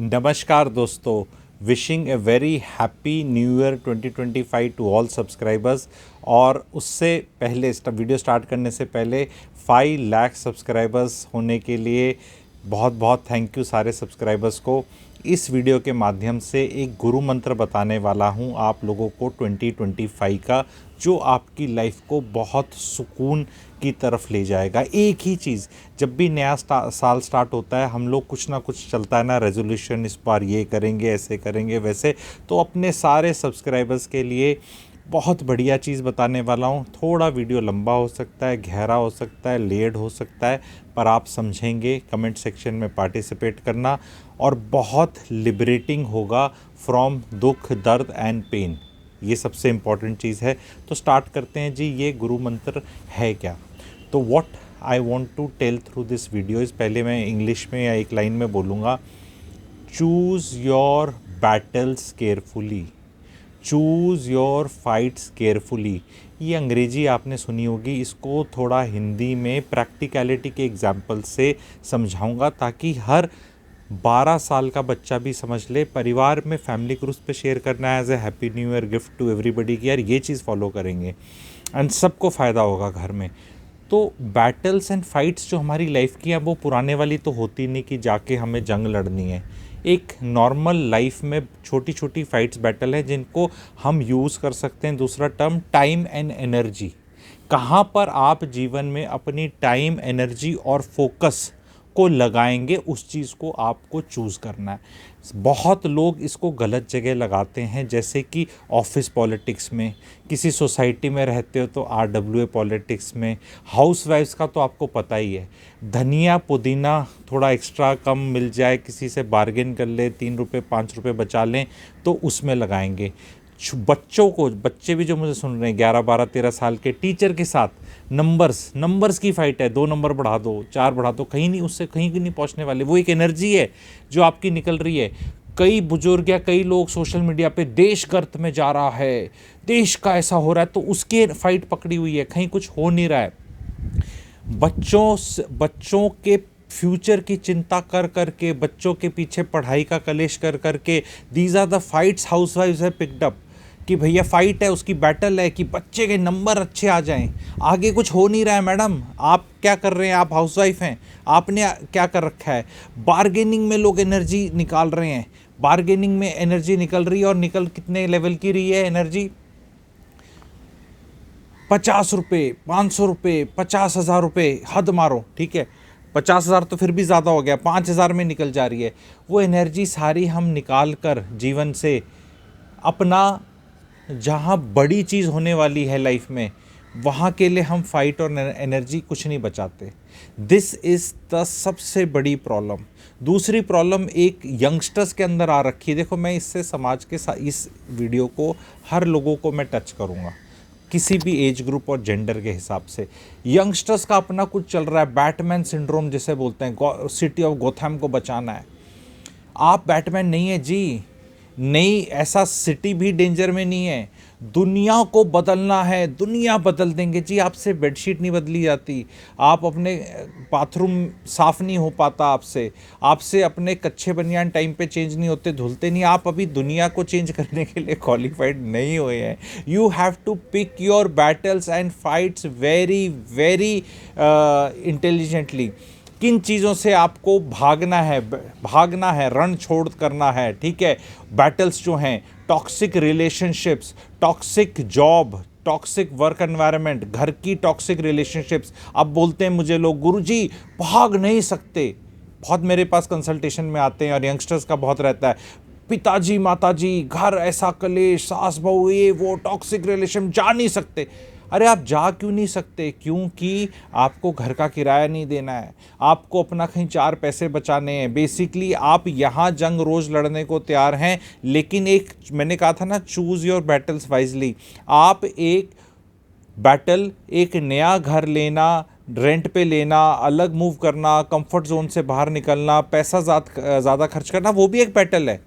नमस्कार दोस्तों, wishing a very happy new year 2025 to all subscribers. और उससे पहले वीडियो स्टार्ट करने से पहले 5 लाख सब्सक्राइबर्स होने के लिए बहुत बहुत थैंक यू सारे सब्सक्राइबर्स को। इस वीडियो के माध्यम से एक गुरु मंत्र बताने वाला हूं आप लोगों को 2025 का, जो आपकी लाइफ को बहुत सुकून की तरफ ले जाएगा। एक ही चीज़, जब भी नया साल स्टार्ट होता है हम लोग कुछ ना कुछ चलता है ना, रेजोल्यूशन इस बार ये करेंगे, ऐसे करेंगे, वैसे। तो अपने सारे सब्सक्राइबर्स के लिए बहुत बढ़िया चीज़ बताने वाला हूँ। थोड़ा वीडियो लंबा हो सकता है, गहरा हो सकता है, लेड हो सकता है, पर आप समझेंगे। कमेंट सेक्शन में पार्टिसिपेट करना, और बहुत लिबरेटिंग होगा फ्रॉम दुख, दर्द एंड पेन। ये सबसे इम्पॉर्टेंट चीज़ है। तो स्टार्ट करते हैं जी। ये गुरु मंत्र है क्या? तो what I want to tell through this video is, पहले मैं इंग्लिश में या एक लाइन में बोलूँगा, choose your battles carefully, choose your fights carefully. ये अंग्रेजी आपने सुनी होगी, इसको थोड़ा हिंदी में प्रैक्टिकलिटी के एग्जाम्पल से समझाऊंगा, ताकि हर 12 साल का बच्चा भी समझ ले। परिवार में फैमिली ग्रुप्स पे शेयर करना है as a happy new year gift to everybody कि यार ये चीज़ फॉलो करेंगे एंड सबको फ़ायदा होगा घर में। तो बैटल्स एंड फाइट्स जो हमारी लाइफ की हैं वो पुराने वाली तो होती नहीं कि जाके हमें जंग लड़नी है। एक नॉर्मल लाइफ में छोटी छोटी फाइट्स बैटल है जिनको हम यूज़ कर सकते हैं। दूसरा टर्म टाइम एंड एनर्जी। कहाँ पर आप जीवन में अपनी टाइम, एनर्जी और फोकस को लगाएंगे, उस चीज़ को आपको चूज़ करना है। बहुत लोग इसको गलत जगह लगाते हैं, जैसे कि ऑफिस पॉलिटिक्स में, किसी सोसाइटी में रहते हो तो RWA पॉलिटिक्स में, हाउसवाइफ्स का तो आपको पता ही है। धनिया पुदीना थोड़ा एक्स्ट्रा कम मिल जाए, किसी से बार्गेन कर ले, 3 रुपये 5 रुपये बचा लें, तो उसमें लगाएंगे। बच्चों को, बच्चे भी जो मुझे सुन रहे हैं 11, 12, 13 साल के, टीचर के साथ नंबर्स की फाइट है। 2 नंबर बढ़ा दो, 4 बढ़ा दो, कहीं नहीं, उससे कहीं भी नहीं पहुंचने वाले। वो एक एनर्जी है जो आपकी निकल रही है। कई बुजुर्ग या कई लोग सोशल मीडिया पे देश गर्त में जा रहा है, देश का ऐसा हो रहा है, तो उसकी फाइट पकड़ी हुई है, कहीं कुछ हो नहीं रहा है। बच्चों के फ्यूचर की चिंता कर करके, बच्चों के पीछे पढ़ाई का कलेश कर करके, दीज आर द फाइट्स हाउसवाइफ्स है पिक्ड अप, कि भैया फाइट है, उसकी बैटल है कि बच्चे के नंबर अच्छे आ जाएं। आगे कुछ हो नहीं रहा है मैडम, आप क्या कर रहे हैं? आप हाउसवाइफ हैं, आपने क्या कर रखा है? बार्गेनिंग में लोग एनर्जी निकाल रहे हैं, बार्गेनिंग में एनर्जी निकल रही है। और निकल कितने लेवल की रही है एनर्जी? 50 रुपये, 500 रुपये, 50,000 रुपये, हद मारो, ठीक है। 50,000 तो फिर भी ज़्यादा हो गया, 5,000 में निकल जा रही है। वो एनर्जी सारी हम निकाल कर जीवन से अपना, जहाँ बड़ी चीज़ होने वाली है लाइफ में, वहाँ के लिए हम फाइट और एनर्जी कुछ नहीं बचाते। दिस इज़ द सबसे बड़ी प्रॉब्लम। दूसरी प्रॉब्लम एक यंगस्टर्स के अंदर आ रखी है। देखो, मैं इससे समाज के साथ इस वीडियो को हर लोगों को मैं टच करूँगा, किसी भी एज ग्रुप और जेंडर के हिसाब से। यंगस्टर्स का अपना कुछ चल रहा है, बैटमैन सिंड्रोम जिसे बोलते हैं, सिटी ऑफ गोथैम को बचाना है। आप बैटमैन नहीं है जी, नहीं, ऐसा सिटी भी डेंजर में नहीं है। दुनिया को बदलना है, दुनिया बदल देंगे जी। आपसे बेडशीट नहीं बदली जाती, आप अपने बाथरूम साफ़ नहीं हो पाता आपसे अपने कच्चे बनियान टाइम पे चेंज नहीं होते, धुलते नहीं। आप अभी दुनिया को चेंज करने के लिए क्वालिफाइड नहीं हुए हैं। You have to pick your battles and fights very very intelligently. किन चीज़ों से आपको भागना है, रण छोड़ करना है, ठीक है। बैटल्स जो हैं, toxic relationships, toxic job, toxic work environment, घर की टॉक्सिक रिलेशनशिप्स। अब बोलते हैं मुझे लोग, गुरुजी भाग नहीं सकते। बहुत मेरे पास कंसल्टेशन में आते हैं, और यंगस्टर्स का बहुत रहता है, पिताजी माताजी, घर ऐसा कलेश, सास बहू, ये वो टॉक्सिक रिलेशन, जा नहीं सकते। अरे आप जा क्यों नहीं सकते? क्योंकि आपको घर का किराया नहीं देना है, आपको अपना कहीं 4 पैसे बचाने हैं। बेसिकली आप यहाँ जंग रोज़ लड़ने को तैयार हैं, लेकिन एक, मैंने कहा था ना, चूज़ योर बैटल्स वाइजली। आप एक बैटल, एक नया घर लेना, रेंट पे लेना, अलग मूव करना, कंफर्ट जोन से बाहर निकलना, पैसा ज़्यादा खर्च करना, वो भी एक बैटल है।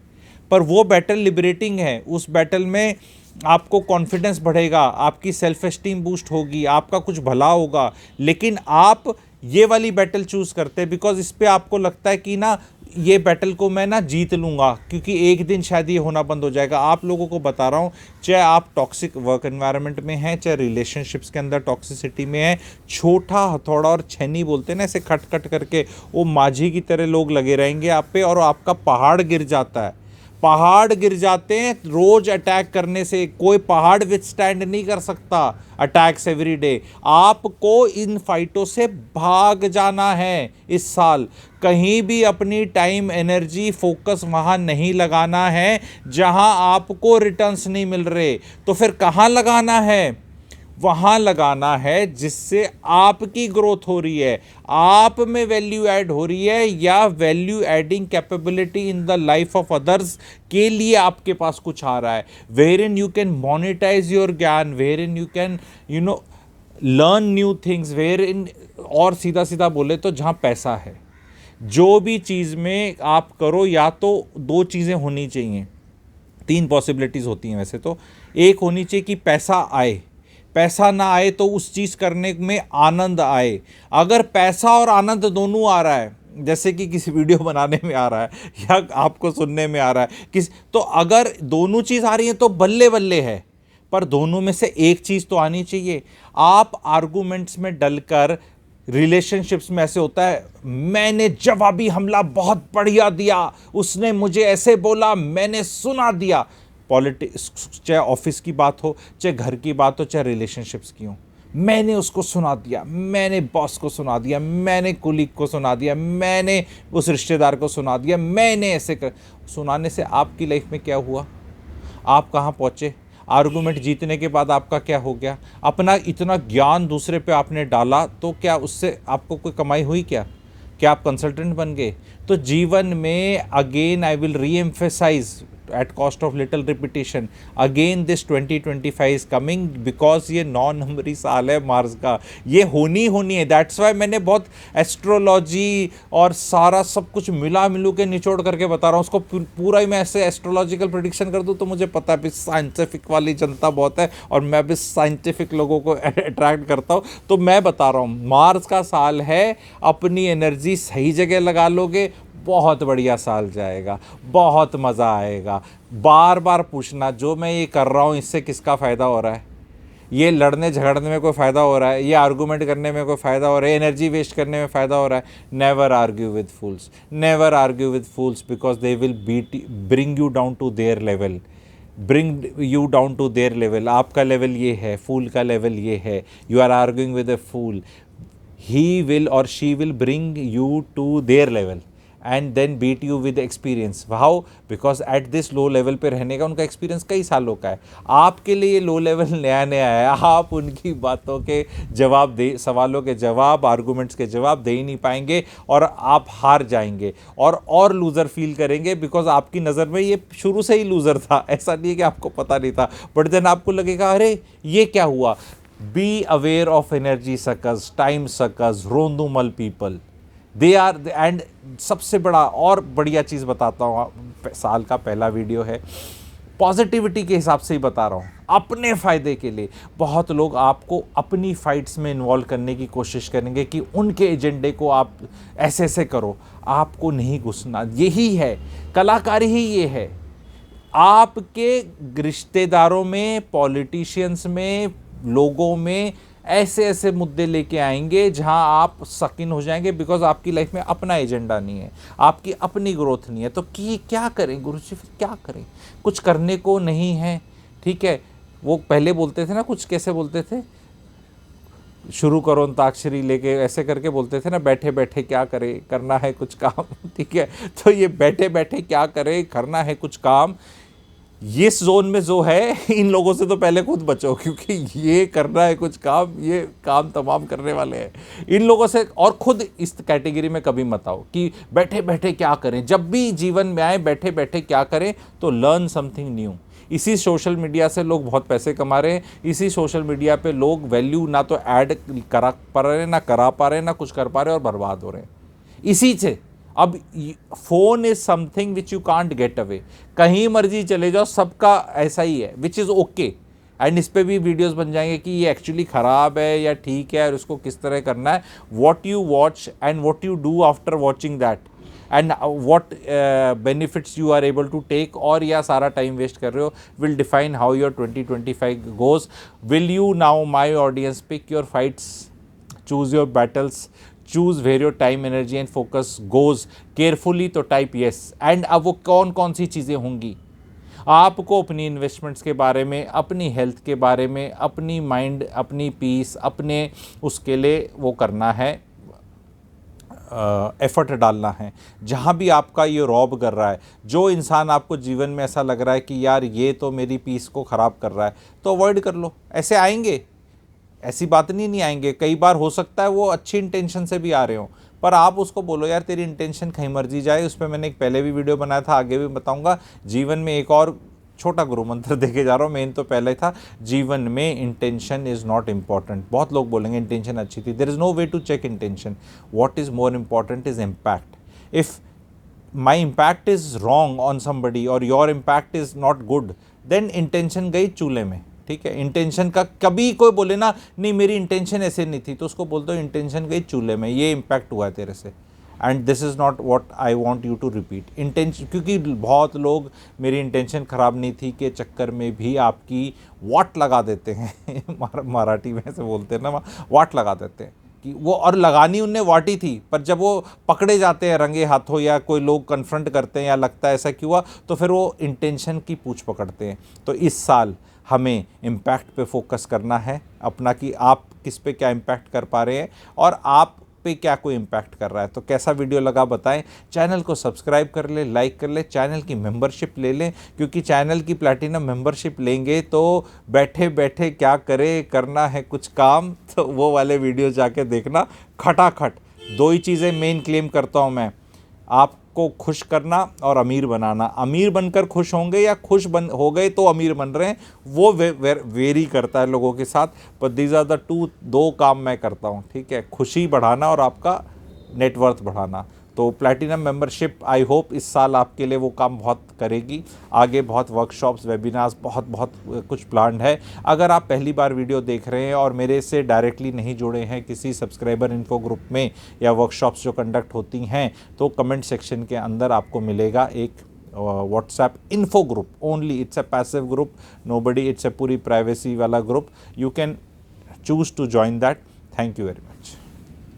पर वो बैटल लिबरेटिंग है। उस बैटल में आपको कॉन्फिडेंस बढ़ेगा, आपकी सेल्फ एस्टीम बूस्ट होगी, आपका कुछ भला होगा। लेकिन आप ये वाली बैटल चूज़ करते हैं बिकॉज इस पे आपको लगता है कि ना, ये बैटल को मैं ना जीत लूँगा, क्योंकि एक दिन शायद ये होना बंद हो जाएगा। आप लोगों को बता रहा हूँ, चाहे आप टॉक्सिक वर्क एनवायरनमेंट में हैं, चाहे रिलेशनशिप्स के अंदर टॉक्सिसिटी में है, छोटा हथौड़ा और छेनी बोलते हैं ना, ऐसे खट खट करके वो माझी की तरह लोग लगे रहेंगे आप पे, और आपका पहाड़ गिर जाता है। पहाड़ गिर जाते हैं रोज अटैक करने से, कोई पहाड़ विथस्टैंड नहीं कर सकता अटैक्स एवरी डे। आपको इन फाइटों से भाग जाना है इस साल। कहीं भी अपनी टाइम, एनर्जी, फोकस वहां नहीं लगाना है जहां आपको रिटर्न्स नहीं मिल रहे। तो फिर कहां लगाना है? वहाँ लगाना है जिससे आपकी ग्रोथ हो रही है, आप में वैल्यू ऐड हो रही है, या value adding capability in the life of others के लिए आपके पास कुछ आ रहा है, wherein you can monetize your ज्ञान, wherein you can learn new things, wherein, और सीधा सीधा बोले तो जहाँ पैसा है। जो भी चीज़ में आप करो, या तो दो चीज़ें होनी चाहिए, तीन पॉसिबिलिटीज़ होती हैं वैसे तो। एक होनी चाहिए कि पैसा आए, पैसा ना आए तो उस चीज़ करने में आनंद आए। अगर पैसा और आनंद दोनों आ रहा है, जैसे कि किसी वीडियो बनाने में आ रहा है या आपको सुनने में आ रहा है तो अगर दोनों चीज़ आ रही है तो बल्ले बल्ले है, पर दोनों में से एक चीज़ तो आनी चाहिए। आप आर्गूमेंट्स में डलकर, रिलेशनशिप्स में ऐसे होता है, मैंने जवाबी हमला बहुत बढ़िया दिया, उसने मुझे ऐसे बोला, मैंने सुना दिया। पॉलिटिक्स, चाहे ऑफिस की बात हो, चाहे घर की बात हो, चाहे रिलेशनशिप्स की हो, मैंने उसको सुना दिया, मैंने बॉस को सुना दिया, मैंने कुलीग को सुना दिया, मैंने उस रिश्तेदार को सुना दिया, मैंने ऐसे कर। सुनाने से आपकी लाइफ में क्या हुआ? आप कहाँ पहुँचे? आर्गूमेंट जीतने के बाद आपका क्या हो गया? अपना इतना ज्ञान दूसरे पे आपने डाला, तो क्या उससे आपको कोई कमाई हुई? क्या आप कंसल्टेंट बन गए? तो जीवन में अगेन आई विल री emphasise at cost of little repetition, again this 2025 is coming, because ये 9 नंबरी साल है मार्स का, ये होनी है। दैट्स वाई मैंने बहुत एस्ट्रोलॉजी और सारा सब कुछ मिलू के निचोड़ करके बता रहा हूँ। उसको पूरा ही मैं ऐसे एस्ट्रोलॉजिकल प्रेडिक्शन कर दूँ तो मुझे पता है भी साइंटिफिक वाली जनता बहुत है, और मैं भी साइंटिफिक लोगों को अट्रैक्ट करता हूँ। तो मैं बता रहा हूँ, मार्स का साल है, अपनी एनर्जी सही जगह लगा लोगे, बहुत बढ़िया साल जाएगा, बहुत मज़ा आएगा। बार बार पूछना, जो मैं ये कर रहा हूँ इससे किसका फ़ायदा हो रहा है? ये लड़ने झगड़ने में कोई फ़ायदा हो रहा है? ये आर्गूमेंट करने में कोई फ़ायदा हो रहा है? एनर्जी वेस्ट करने में फ़ायदा हो रहा है? Never argue with fools, never argue with fools, because they will bring you down to their level, bring you down to their level. आपका लेवल ये है, फूल का लेवल ये है, you are arguing with a fool, he will और she will bring you to their level and then beat you with experience. How? Because at this low level पे रहने का उनका एक्सपीरियंस कई सालों का है। आपके लिए लो लेवल नया नया है, आप उनकी बातों के जवाब दे, सवालों के जवाब, आर्गूमेंट्स के जवाब दे ही नहीं पाएंगे, और आप हार जाएंगे और लूज़र फील करेंगे, बिकॉज आपकी नज़र में ये शुरू से ही लूज़र था। ऐसा नहीं है कि आपको पता नहीं था, बट देन आपको लगेगा अरे ये क्या हुआ। Be aware of energy suckers, time suckers, रोंदूमल पीपल, दे आर। एंड सबसे बड़ा और बढ़िया चीज़ बताता हूँ, साल का पहला वीडियो है, पॉजिटिविटी के हिसाब से ही बता रहा हूँ, अपने फ़ायदे के लिए। बहुत लोग आपको अपनी फाइट्स में इन्वॉल्व करने की कोशिश करेंगे कि उनके एजेंडे को आप ऐसे ऐसे करो, आपको नहीं घुसना। यही है कलाकारी, ही ये है। आपके रिश्तेदारों में, पॉलिटिशियंस में, लोगों में ऐसे ऐसे मुद्दे लेके आएंगे जहां आप सकिन हो जाएंगे, बिकॉज आपकी लाइफ में अपना एजेंडा नहीं है, आपकी अपनी ग्रोथ नहीं है। तो क्या करें गुरु जी, फिर क्या करें? कुछ करने को नहीं है, ठीक है। वो पहले बोलते थे ना, कुछ कैसे बोलते थे, शुरू करो अंताक्षरी लेके, ऐसे करके बोलते थे ना, बैठे बैठे क्या करें, करना है कुछ काम, ठीक है। तो ये बैठे बैठे क्या करें, करना है कुछ काम, इस जोन में जो है, इन लोगों से तो पहले खुद बचो, क्योंकि ये करना है कुछ काम, ये काम तमाम करने वाले हैं। इन लोगों से और खुद इस कैटेगरी में कभी मत आओ कि बैठे बैठे क्या करें। जब भी जीवन में आए बैठे बैठे क्या करें, तो लर्न समथिंग न्यू। इसी सोशल मीडिया से लोग बहुत पैसे कमा रहे हैं, इसी सोशल मीडिया पे लोग वैल्यू ना तो ऐड करा पा रहे हैं, ना करा पा रहे हैं, ना कुछ कर पा रहे हैं, और बर्बाद हो रहे हैं इसी से। अब phone is something which you can't get away, कहीं मर्जी चले जाओ, सबका ऐसा ही है, विच इज़ ओके। एंड इस पे भी वीडियोस बन जाएंगे कि ये एक्चुअली ख़राब है या ठीक है, और इसको किस तरह करना है, what you watch and what you do after watching that, and what benefits you are able to take, और या सारा टाइम वेस्ट कर रहे हो, will define how your 2025 goes. Will you now my audience pick your fights, choose your battles, choose where your time energy and focus goes carefully, तो type yes. And अब वो कौन कौन सी चीज़ें होंगी, आपको अपनी इन्वेस्टमेंट्स के बारे में, अपनी हेल्थ के बारे में, अपनी माइंड, अपनी पीस, अपने उसके लिए वो करना है, एफर्ट डालना है. जहाँ भी आपका ये रॉब कर रहा है, जो इंसान आपको जीवन में ऐसा लग रहा है कि यार ये तो मेरी पीस को ख़राब कर रहा है, तो अवॉइड कर लो. ऐसे आएंगे, ऐसी बात नहीं आएंगे. कई बार हो सकता है वो अच्छी इंटेंशन से भी आ रहे हो, पर आप उसको बोलो यार तेरी इंटेंशन कहीं मर्जी जाए. उस पर मैंने एक पहले भी वीडियो बनाया था, आगे भी बताऊंगा. जीवन में एक और छोटा गुरु मंत्र देके जा रहा हूँ, मेन तो पहले था, जीवन में इंटेंशन इज़ नॉट इम्पॉर्टेंट. बहुत लोग बोलेंगे इंटेंशन अच्छी थी. There is no way to check intention. What is more important is impact. If my impact is wrong on somebody और your impact is not good, then intention गई चूल्हे में. ठीक है, इंटेंशन का कभी कोई बोले ना नहीं मेरी इंटेंशन ऐसे नहीं थी, तो उसको बोल दो इंटेंशन गई चूल्हे में, ये इम्पैक्ट हुआ है तेरे से, and this is not what I want you to repeat. Intention, क्योंकि बहुत लोग मेरी इंटेंशन ख़राब नहीं थी के चक्कर में भी आपकी वाट लगा देते हैं मराठी में से बोलते हैं ना, वाट लगा देते हैं कि वो, और लगानी उनने वाटी थी, पर जब वो पकड़े जाते हैं रंगे हाथों या कोई लोग कन्फ्रंट करते हैं या लगता है ऐसा क्यों हुआ, तो फिर वो इंटेंशन की पूछ पकड़ते हैं. तो इस साल हमें इम्पैक्ट पे फोकस करना है अपना, कि आप किस पे क्या इम्पैक्ट कर पा रहे हैं और आप पे क्या कोई इम्पैक्ट कर रहा है. तो कैसा वीडियो लगा बताएं. चैनल को सब्सक्राइब कर ले, लाइक कर ले, चैनल की मेंबरशिप ले लें, क्योंकि चैनल की प्लैटिनम मेंबरशिप लेंगे तो बैठे बैठे क्या करे, करना है कुछ काम, तो वो वाले वीडियो जाके देखना. खटाखट दो ही चीज़ें मेन क्लेम करता हूँ मैं, आपको खुश करना और अमीर बनाना. अमीर बनकर खुश होंगे या खुश हो गए तो अमीर बन रहे हैं, वो वेरी करता है लोगों के साथ. पर दीज आर द दो काम मैं करता हूँ. ठीक है, खुशी बढ़ाना और आपका नेटवर्थ बढ़ाना. तो प्लैटिनम मेंबरशिप आई होप इस साल आपके लिए वो काम बहुत करेगी. आगे बहुत वर्कशॉप्स, वेबिनार्स, बहुत कुछ प्लान्ड है. अगर आप पहली बार वीडियो देख रहे हैं और मेरे से डायरेक्टली नहीं जुड़े हैं किसी सब्सक्राइबर इन्फो ग्रुप में या वर्कशॉप्स जो कंडक्ट होती हैं, तो कमेंट सेक्शन के अंदर आपको मिलेगा एक WhatsApp info group. Only it's a passive group, nobody, it's a पूरी प्राइवेसी वाला group. You can choose to join that. Thank you very much.